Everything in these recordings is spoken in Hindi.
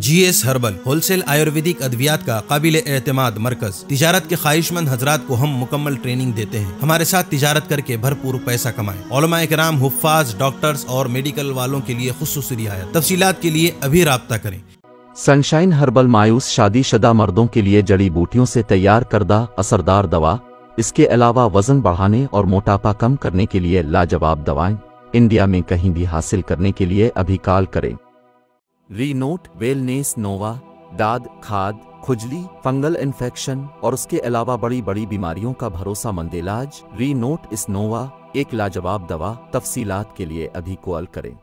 GS हर्बल होलसेल आयुर्वेदिक अद्वियात का काबिल एतमाद मरकज। तिजारत के ख्वाहिशमंद हजरात को हम मुकम्मल ट्रेनिंग देते हैं। हमारे साथ तिजारत करके भरपूर पैसा कमाएं। उलमा इकराम, हुफ्फाज, डॉक्टर्स और मेडिकल वालों के लिए खुसूसी रियायत। तफसीलात के लिए अभी राब्ता करें। सनशाइन हर्बल मायूस शादीशुदा मर्दों के लिए जड़ी बूटियों से तैयार करदा असरदार दवा। इसके अलावा वजन बढ़ाने और मोटापा कम करने के लिए लाजवाब दवाएं इंडिया में कहीं भी हासिल करने के लिए अभी कॉल करें। रीनोट वेलनेस नोवा, दाद, खाद, खुजली, फंगल इन्फेक्शन और उसके अलावा बड़ी बड़ी बीमारियों का भरोसामंद इलाज। रीनोट इस नोवा एक लाजवाब दवा। तफसीलात के लिए अभी कॉल करें।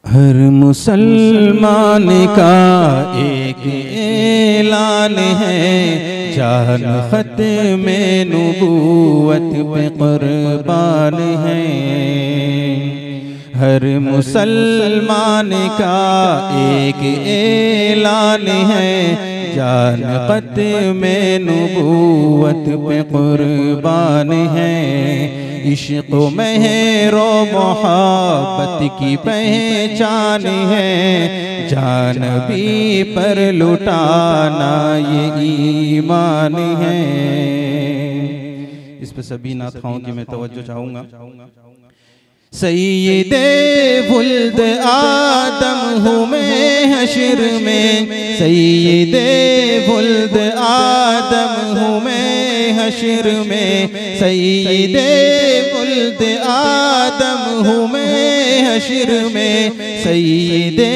हर मुसलमान का एक ऐलान है, जान ख़त्म नबूवत पे कुर्बान है। हर मुसलमान का एक ऐलान है, जान ख़त्म नबूवत पे कुर्बान है। इश्क़ मेहरो मोहब्बत की पहचान है, जान भी पर लुटाना ये ईमान है। इस पे सभी नातखाओं की मैं तवज्जो चाहूँगा। सैयदे वुल्द आदम हूँ मैं हश्र में, सैयदे वुल्द आदम हूँ मैं हश्र में, सैयदे वुल्द आदम हूँ मैं हश्र में, सैयदे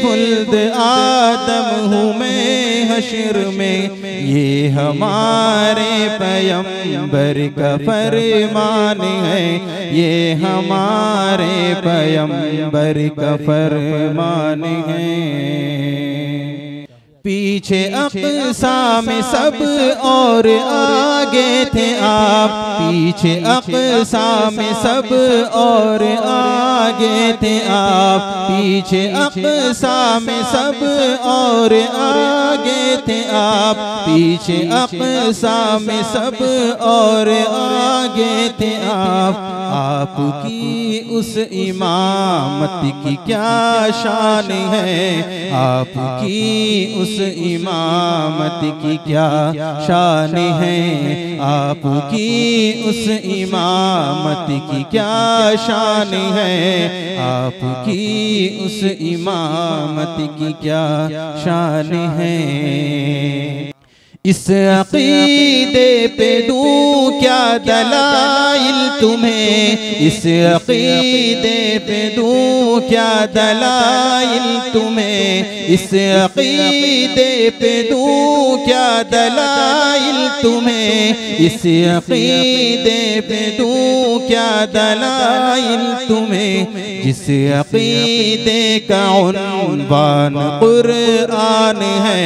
वुल्द आदम हूँ मैं हश्र में। ये हमारे पैगंबर का फरमान है, ये हमारे पैगंबर का फरमान है। पीछे अक़सा में सब और आगे थे आप, पीछे अक़सा में सब और आगे थे आप, पीछे अक़सा में सब और आगे थे आप, पीछे अक़सा में सब और आगे थे आप। आपकी उस इमामत की क्या शान है, आपकी उस इमामत की क्या शान है, आपकी उस इमामत की क्या शान है, आपकी उस इमामत की क्या शान है। इस अक़ीदे पे दूँ क्या दलाइल तुम्हें, इस अक़ीदे पे दूँ क्या दलाइल तुम्हें, इस अक़ीदे पे दूँ क्या दलाइल तुम्हें, इस अक़ीदे पे दूँ क्या दलाइल तुम्हें। जिस अक़ीदे का उन्वान कुरआन है,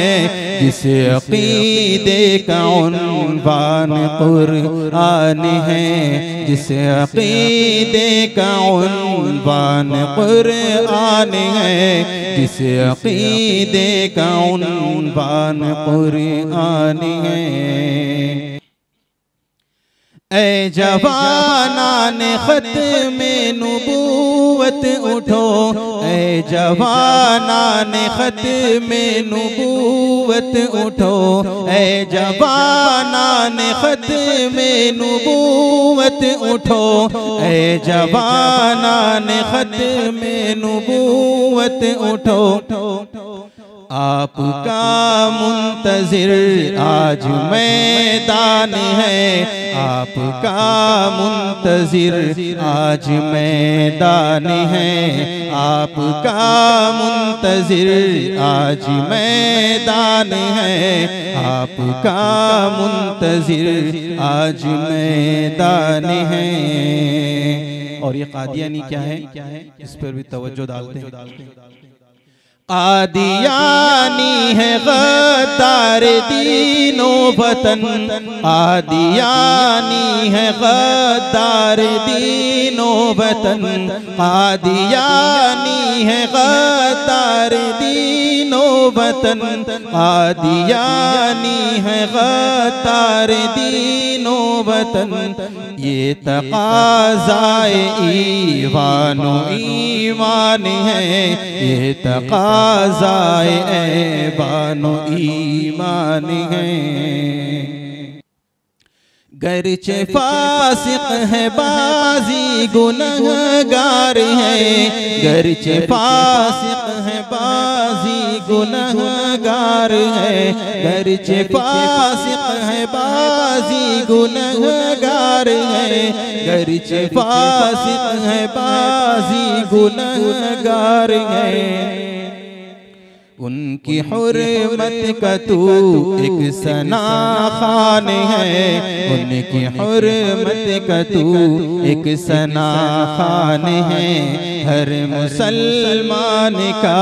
जिस अक़ीदे का उन्वान कुरआन है, जिस अक़ीदे का उन्वान कुरआन है, जिस अक़ीदे का उन्वान कुरआन है। ऐ जवानान ख़त्म नबूवत उठो, ऐ जवानान ख़त्म नबूवत उठो, ऐ जवानान ख़त्म नबूवत उठो, ऐ जवानान ख़त्म नबूवत उठो। आपका मुंतज़िर आज मैदान है, आपका मुंतज़िर आज मैदान है, आपका मुंतज़िर आज मैदान है, आपका मुंतज़िर आज मैदान है। और ये कादियानी क्या है, इस पर भी तवज्जो डालते हैं। कादियानी है गद्दार दीनो वतन, कादियानी है गद्दार दीनो वतन, कादियानी है गद्दार दीनो वतन, कादियानी है गद्दार गद्दार दीनो वतन, ये तकाज़ाए ईवानो ईमान है, ये तकाज़ाए ऐवानो ईमान है। गरचे फासिक है बाजी गुनहगार है, गरचे फासिक है बाजी गुनहगार है, गरचे फासिक है बाजी गुनहगार है, गरचे फासिक है बाजी गुनहगार है। उनकी हुर्मत का तू एक सना खान है, उनकी हुर्मत का तू एक सना खान है। हर मुसलमान का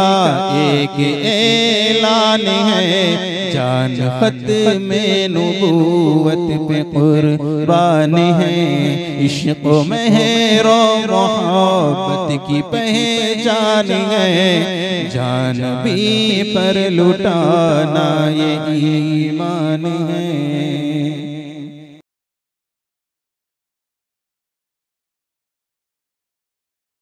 एक ऐलान है, जान खत में नबूवत पे कुर्बान है। इश्क मेहरो मोहब्बत की पहचान है, जान भी पर लुटाना ये ईमान है।